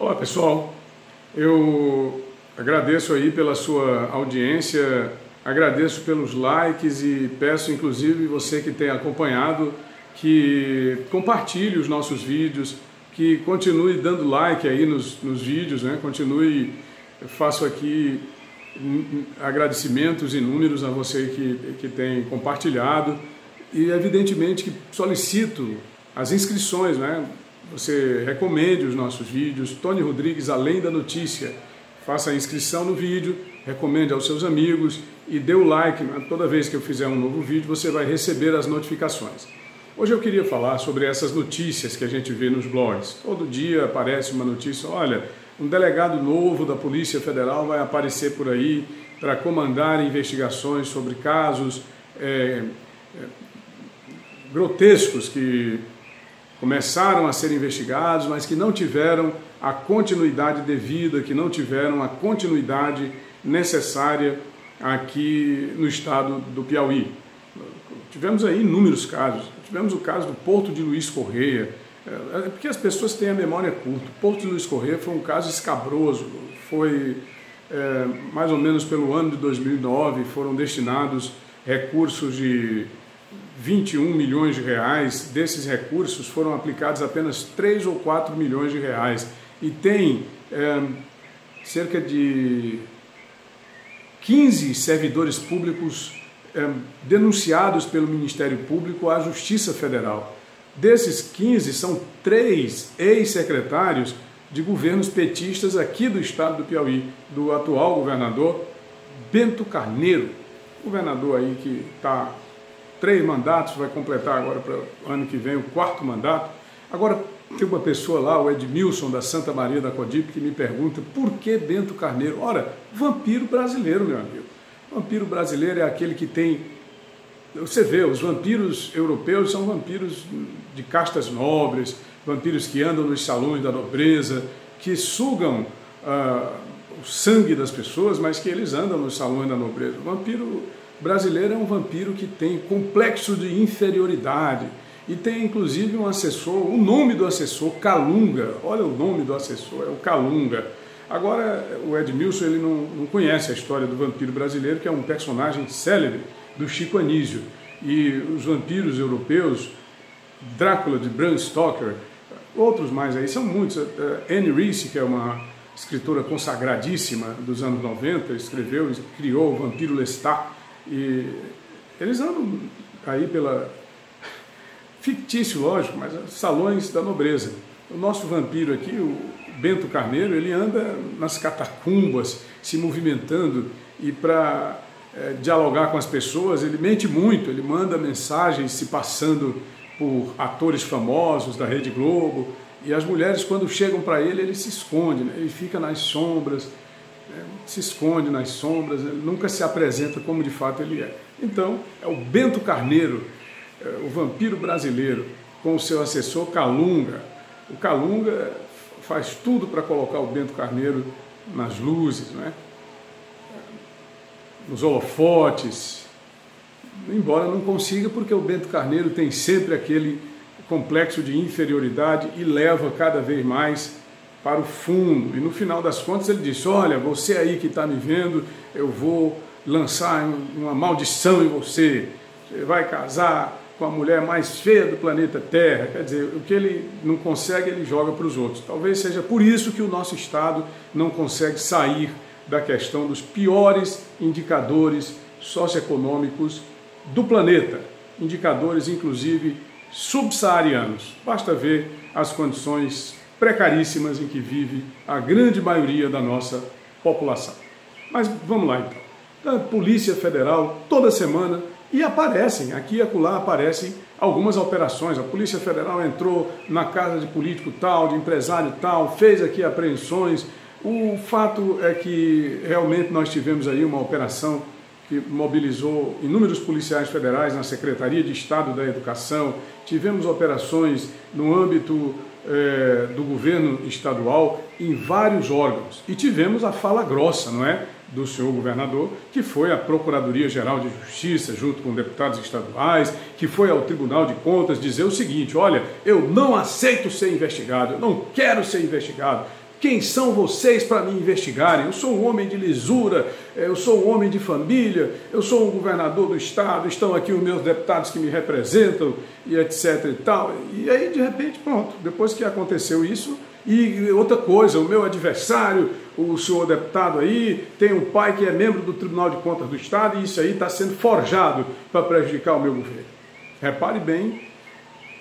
Olá pessoal, eu agradeço aí pela sua audiência, agradeço pelos likes e peço inclusive você que tem acompanhado que compartilhe os nossos vídeos, que continue dando like aí nos vídeos, né? Continue, eu faço aqui agradecimentos inúmeros a você que tem compartilhado e evidentemente que solicito as inscrições, né? Você recomende os nossos vídeos, Tony Rodrigues Além da Notícia, faça a inscrição no vídeo, recomende aos seus amigos e dê o like, né? Toda vez que eu fizer um novo vídeo você vai receber as notificações. Hoje eu queria falar sobre essas notícias que a gente vê nos blogs. Todo dia aparece uma notícia, olha, um delegado novo da Polícia Federal vai aparecer por aí para comandar investigações sobre casos grotescos que começaram a ser investigados, mas que não tiveram a continuidade devida, que não tiveram a continuidade necessária aqui no estado do Piauí. Tivemos aí inúmeros casos. Tivemos o caso do Porto de Luiz Correia, porque as pessoas têm a memória curta. O Porto de Luiz Correia foi um caso escabroso, foi mais ou menos pelo ano de 2009, foram destinados recursos de 21 milhões de reais, desses recursos foram aplicados apenas 3 ou 4 milhões de reais e tem cerca de 15 servidores públicos denunciados pelo Ministério Público à Justiça Federal. Desses 15 são 3 ex-secretários de governos petistas aqui do estado do Piauí, do atual governador Bento Carneiro, governador aí que está 3 mandatos, vai completar agora para o ano que vem o 4º mandato. Agora tem uma pessoa lá, o Edmilson da Santa Maria da Codipe, que me pergunta por que Bento Carneiro? Ora, vampiro brasileiro, meu amigo. Vampiro brasileiro é aquele que tem... Você vê, os vampiros europeus são vampiros de castas nobres, vampiros que andam nos salões da nobreza, que sugam o sangue das pessoas, mas que eles andam nos salões da nobreza. O vampiro brasileiro é um vampiro que tem complexo de inferioridade e tem inclusive um assessor, o nome do assessor, Calunga. Olha o nome do assessor, é o Calunga. Agora, o Edmilson ele não conhece a história do vampiro brasileiro, que é um personagem célebre do Chico Anísio. E os vampiros europeus, Drácula de Bram Stoker, outros mais aí, são muitos. Anne Rice, que é uma escritora consagradíssima dos anos 90, escreveu e criou o Vampiro Lestat. E eles andam aí pela... fictício, lógico, mas salões da nobreza. O nosso vampiro aqui, o Bento Carneiro, ele anda nas catacumbas, se movimentando, e para dialogar com as pessoas, ele mente muito, ele manda mensagens se passando por atores famosos da Rede Globo, e as mulheres, quando chegam para ele se esconde, né? Ele fica nas sombras, se esconde nas sombras, ele nunca se apresenta como de fato ele é. Então, é o Bento Carneiro, o vampiro brasileiro, com o seu assessor Calunga. O Calunga faz tudo para colocar o Bento Carneiro nas luzes, né? Nos holofotes, embora não consiga, porque o Bento Carneiro tem sempre aquele complexo de inferioridade e leva cada vez mais para o fundo, e no final das contas ele disse, olha, você aí que está me vendo, eu vou lançar uma maldição em você, você vai casar com a mulher mais feia do planeta Terra. Quer dizer, o que ele não consegue, ele joga para os outros. Talvez seja por isso que o nosso Estado não consegue sair da questão dos piores indicadores socioeconômicos do planeta, indicadores inclusive subsaarianos. Basta ver as condições precaríssimas em que vive a grande maioria da nossa população. Mas vamos lá então. A Polícia Federal, toda semana, e aparecem, aqui e acolá aparecem algumas operações. A Polícia Federal entrou na casa de político tal, de empresário tal, fez aqui apreensões. O fato é que realmente nós tivemos aí uma operação que mobilizou inúmeros policiais federais na Secretaria de Estado da Educação, tivemos operações no âmbito do governo estadual em vários órgãos e tivemos a fala grossa, não é, do senhor governador, que foi à Procuradoria-Geral de Justiça junto com deputados estaduais, que foi ao Tribunal de Contas dizer o seguinte, olha, eu não aceito ser investigado, eu não quero ser investigado, Quem são vocês para me investigarem? Eu sou um homem de lisura, eu sou um homem de família, eu sou um governador do estado, estão aqui os meus deputados que me representam, e etc e tal. E aí, de repente, pronto, depois que aconteceu isso, e outra coisa, o meu adversário, o senhor deputado aí, tem um pai que é membro do Tribunal de Contas do Estado, e isso aí está sendo forjado para prejudicar o meu governo. Repare bem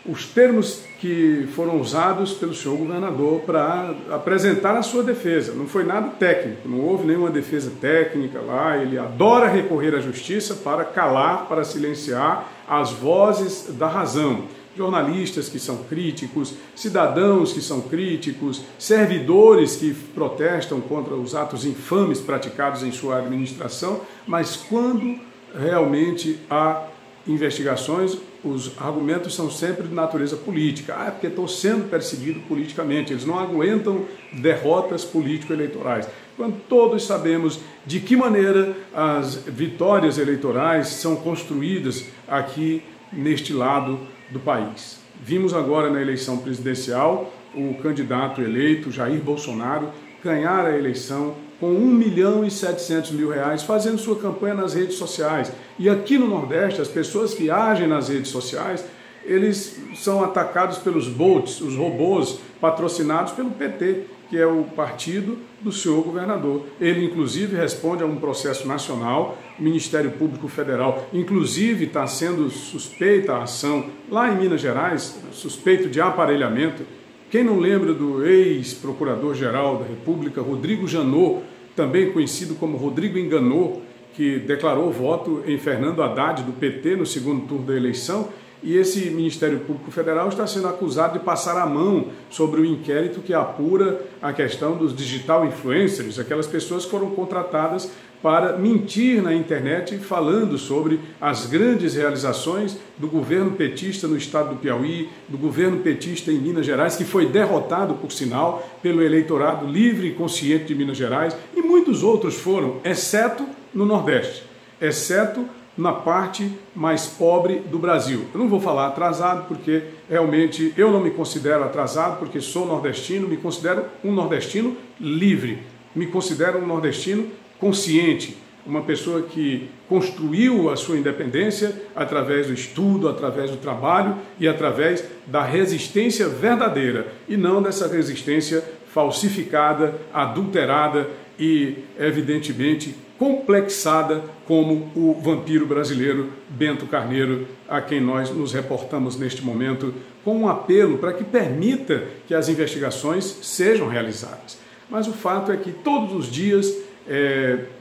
os termos que foram usados pelo senhor governador para apresentar a sua defesa. Não foi nada técnico, não houve nenhuma defesa técnica lá. Ele adora recorrer à justiça para calar, para silenciar as vozes da razão. Jornalistas que são críticos, cidadãos que são críticos, servidores que protestam contra os atos infames praticados em sua administração, mas quando realmente há investigações, os argumentos são sempre de natureza política. É porque estou sendo perseguido politicamente. Eles não aguentam derrotas político-eleitorais. Quando todos sabemos de que maneira as vitórias eleitorais são construídas aqui neste lado do país. Vimos agora na eleição presidencial o candidato eleito, Jair Bolsonaro, ganhar a eleição com R$1.700.000 fazendo sua campanha nas redes sociais. E aqui no Nordeste, as pessoas que agem nas redes sociais, eles são atacados pelos bots, os robôs patrocinados pelo PT, que é o partido do senhor governador. Ele, inclusive, responde a um processo nacional, o Ministério Público Federal, inclusive, está sendo suspeita a ação lá em Minas Gerais, suspeito de aparelhamento. Quem não lembra do ex-procurador-geral da República, Rodrigo Janot, também conhecido como Rodrigo Enganou, que declarou voto em Fernando Haddad, do PT, no segundo turno da eleição, e esse Ministério Público Federal está sendo acusado de passar a mão sobre o inquérito que apura a questão dos digital influencers, aquelas pessoas que foram contratadas para mentir na internet falando sobre as grandes realizações do governo petista no estado do Piauí, do governo petista em Minas Gerais, que foi derrotado, por sinal, pelo eleitorado livre e consciente de Minas Gerais, e muitos outros foram, exceto no Nordeste, exceto na parte mais pobre do Brasil. Eu não vou falar atrasado, porque realmente eu não me considero atrasado, porque sou nordestino, me considero um nordestino livre, me considero um nordestino consciente, uma pessoa que construiu a sua independência através do estudo, através do trabalho e através da resistência verdadeira, e não dessa resistência falsificada, adulterada e, evidentemente, complexada como o vampiro brasileiro Bento Carneiro, a quem nós nos reportamos neste momento com um apelo para que permita que as investigações sejam realizadas. Mas o fato é que todos os dias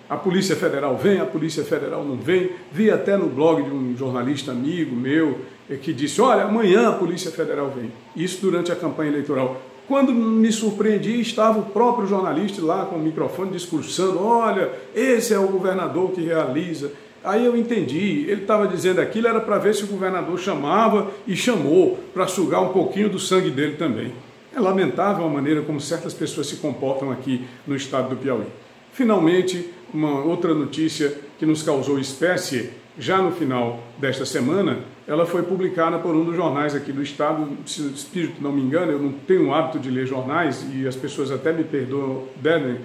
a Polícia Federal vem, a Polícia Federal não vem. Vi até no blog de um jornalista amigo meu que disse, olha, amanhã a Polícia Federal vem. Isso durante a campanha eleitoral. Quando me surpreendi, estava o próprio jornalista lá com o microfone discursando, olha, esse é o governador que realiza. Aí eu entendi, ele estava dizendo aquilo, era para ver se o governador chamava e chamou, para sugar um pouquinho do sangue dele também. É lamentável a maneira como certas pessoas se comportam aqui no estado do Piauí. Finalmente, uma outra notícia que nos causou espécie, já no final desta semana, ela foi publicada por um dos jornais aqui do estado. Se o espírito não me engana, eu não tenho o hábito de ler jornais e as pessoas até me perdoam, devem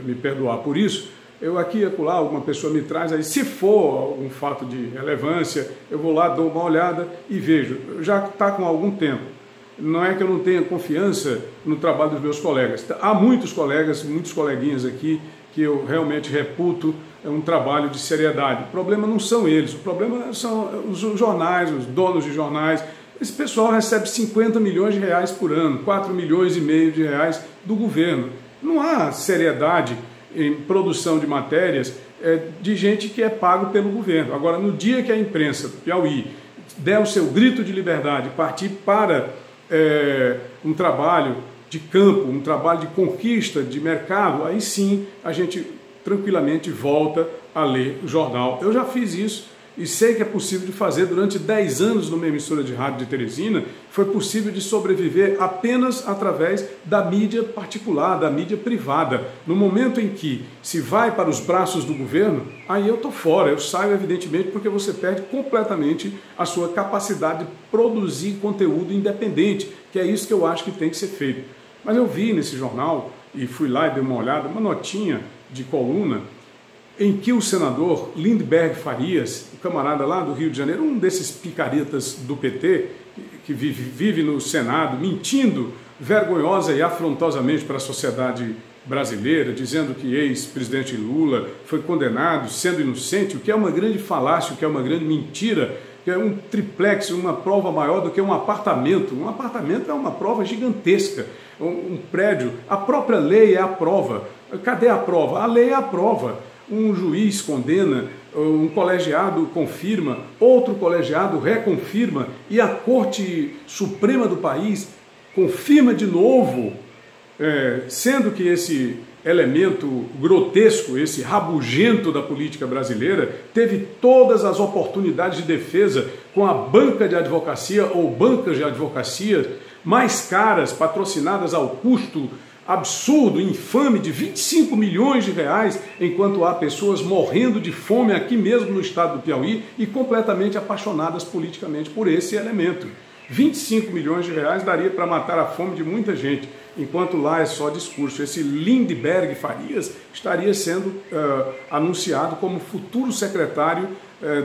me perdoar por isso. Eu aqui e acolá, alguma pessoa me traz, aí se for algum fato de relevância, eu vou lá, dou uma olhada e vejo. Já está com algum tempo. Não é que eu não tenha confiança no trabalho dos meus colegas. Há muitos colegas, muitos coleguinhas aqui que eu realmente reputo um trabalho de seriedade. O problema não são eles, o problema são os jornais, os donos de jornais. Esse pessoal recebe 50 milhões de reais por ano, 4 milhões e meio de reais do governo. Não há seriedade em produção de matérias de gente que é pago pelo governo. Agora, no dia que a imprensa do Piauí der o seu grito de liberdade, partir para um trabalho de campo, um trabalho de conquista de mercado, aí sim a gente tranquilamente volta a ler o jornal. Eu já fiz isso e sei que é possível de fazer. Durante 10 anos numa emissora de rádio de Teresina, foi possível de sobreviver apenas através da mídia particular, da mídia privada. No momento em que se vai para os braços do governo, aí eu estou fora, eu saio evidentemente, porque você perde completamente a sua capacidade de produzir conteúdo independente, que é isso que eu acho que tem que ser feito. Mas eu vi nesse jornal, e fui lá e dei uma olhada, uma notinha de coluna, em que o senador Lindbergh Farias, o camarada lá do Rio de Janeiro, um desses picaretas do PT, que vive no Senado, mentindo vergonhosa e afrontosamente para a sociedade brasileira, dizendo que ex-presidente Lula foi condenado sendo inocente, o que é uma grande falácia, o que é uma grande mentira, que é um triplex, uma prova maior do que um apartamento. Um apartamento é uma prova gigantesca, um prédio. A própria lei é a prova. Cadê a prova? A lei é a prova. Um juiz condena, um colegiado confirma, outro colegiado reconfirma e a Corte Suprema do país confirma de novo, sendo que esse elemento grotesco, esse rabugento da política brasileira, teve todas as oportunidades de defesa com a banca de advocacia ou bancas de advocacia mais caras, patrocinadas ao custo absurdo, infame de 25 milhões de reais, enquanto há pessoas morrendo de fome aqui mesmo no estado do Piauí e completamente apaixonadas politicamente por esse elemento. 25 milhões de reais daria para matar a fome de muita gente, enquanto lá é só discurso. Esse Lindbergh Farias estaria sendo anunciado como futuro secretário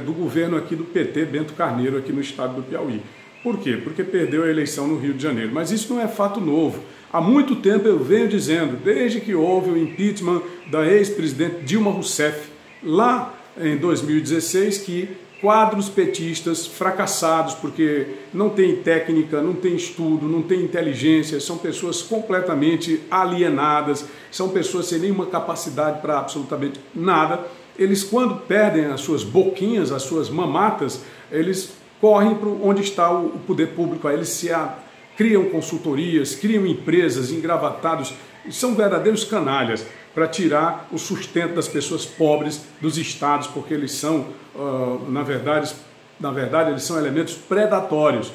do governo aqui do PT, Bento Carneiro, aqui no estado do Piauí. Por quê? Porque perdeu a eleição no Rio de Janeiro. Mas isso não é fato novo. Há muito tempo eu venho dizendo, desde que houve o impeachment da ex-presidente Dilma Rousseff, lá em 2016, que quadros petistas fracassados, porque não tem técnica, não tem estudo, não tem inteligência, são pessoas completamente alienadas, são pessoas sem nenhuma capacidade para absolutamente nada. Eles, quando perdem as suas boquinhas, as suas mamatas, eles correm para onde está o poder público, aí eles criam consultorias, criam empresas, engravatados, são verdadeiros canalhas para tirar o sustento das pessoas pobres dos estados, porque eles são, na verdade, eles são elementos predatórios.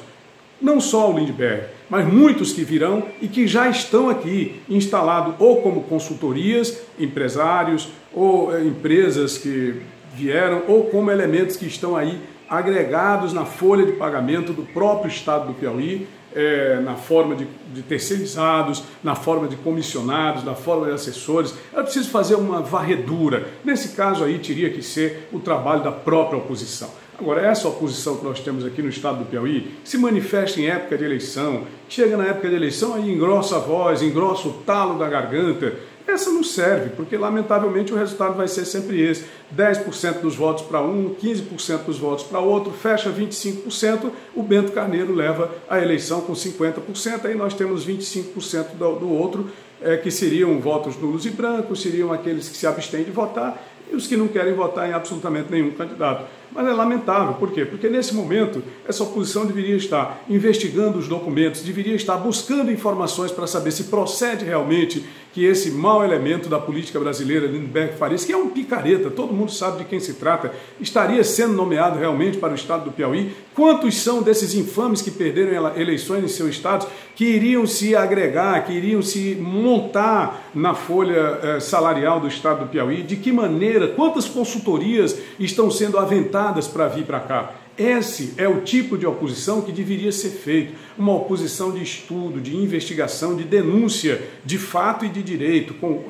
Não só o Lindbergh, mas muitos que virão e que já estão aqui instalados ou como consultorias, empresários ou empresas que vieram, ou como elementos que estão aí agregados na folha de pagamento do próprio estado do Piauí, na forma de terceirizados, na forma de comissionados, na forma de assessores. É preciso fazer uma varredura. Nesse caso aí teria que ser o trabalho da própria oposição. Agora, essa oposição que nós temos aqui no estado do Piauí, que se manifesta em época de eleição, chega na época de eleição e engrossa a voz, engrossa o talo da garganta, essa não serve, porque lamentavelmente o resultado vai ser sempre esse. 10% dos votos para um, 15% dos votos para outro, fecha 25%, o Bento Carneiro leva a eleição com 50%, aí nós temos 25% do outro, que seriam votos nulos e brancos, seriam aqueles que se abstêm de votar, e os que não querem votar em absolutamente nenhum candidato. Mas é lamentável, por quê? Porque nesse momento essa oposição deveria estar investigando os documentos, deveria estar buscando informações para saber se procede realmente que esse mau elemento da política brasileira, Lindbergh Farias, que é um picareta, todo mundo sabe de quem se trata, estaria sendo nomeado realmente para o estado do Piauí. Quantos são desses infames que perderam eleições em seus estados, que iriam se agregar, que iriam se montar na folha salarial do estado do Piauí? De que maneira? Quantas consultorias estão sendo aventadas para vir para cá? Esse é o tipo de oposição que deveria ser feito, uma oposição de estudo, de investigação, de denúncia de fato e de direito, com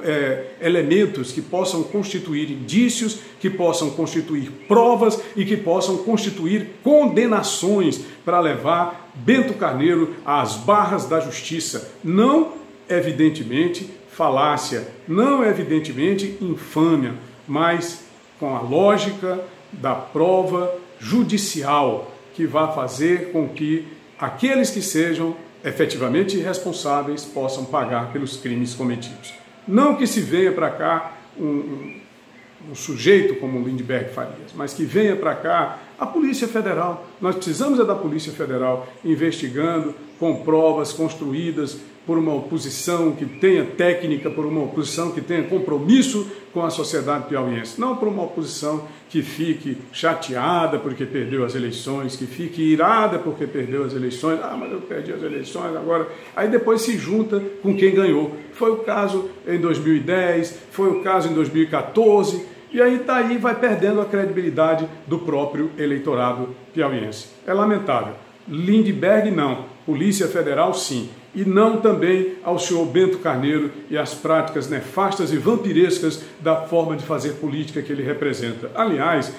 elementos que possam constituir indícios, que possam constituir provas e que possam constituir condenações para levar Bento Carneiro às barras da justiça. Não, evidentemente, falácia, não, evidentemente, infâmia, mas com a lógica da prova judicial, que vai fazer com que aqueles que sejam efetivamente responsáveis possam pagar pelos crimes cometidos. Não que se venha para cá um sujeito como o Lindbergh Farias, mas que venha para cá a Polícia Federal. Nós precisamos da Polícia Federal investigando com provas construídas por uma oposição que tenha técnica, por uma oposição que tenha compromisso com a sociedade piauiense, não por uma oposição que fique chateada porque perdeu as eleições, que fique irada porque perdeu as eleições, mas eu perdi as eleições agora, aí depois se junta com quem ganhou. Foi o caso em 2010, foi o caso em 2014, e aí daí vai perdendo a credibilidade do próprio eleitorado piauiense. É lamentável. Lindbergh não, Polícia Federal sim. e não também ao senhor Bento Carneiro e às práticas nefastas e vampirescas da forma de fazer política que ele representa. Aliás,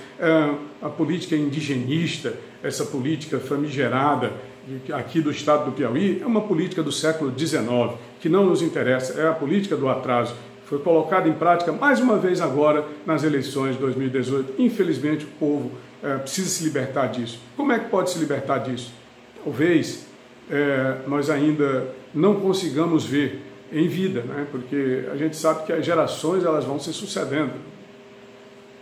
a política indigenista, essa política famigerada aqui do estado do Piauí, é uma política do século XIX, que não nos interessa, é a política do atraso. Foi colocada em prática mais uma vez agora nas eleições de 2018. Infelizmente o povo precisa se libertar disso. Como é que pode se libertar disso? Talvez nós ainda não consigamos ver em vida, né? Porque a gente sabe que as gerações elas vão se sucedendo.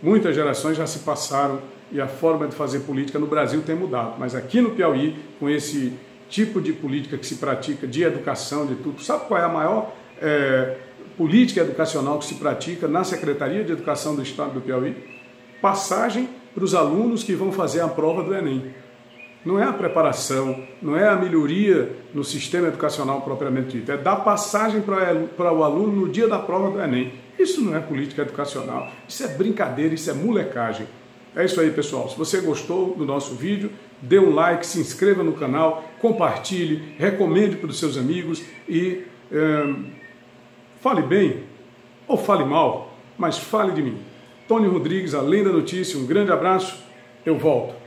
Muitas gerações já se passaram e a forma de fazer política no Brasil tem mudado. Mas aqui no Piauí, com esse tipo de política que se pratica, de educação, de tudo, sabe qual é a maior política educacional que se pratica na Secretaria de Educação do Estado do Piauí? Passagem para os alunos que vão fazer a prova do Enem. Não é a preparação, não é a melhoria no sistema educacional propriamente dito, é dar passagem para o aluno no dia da prova do Enem. Isso não é política educacional, isso é brincadeira, isso é molecagem. É isso aí, pessoal. Se você gostou do nosso vídeo, dê um like, se inscreva no canal, compartilhe, recomende para os seus amigos e fale bem ou fale mal, mas fale de mim. Tony Rodrigues, Além da Notícia, um grande abraço, eu volto.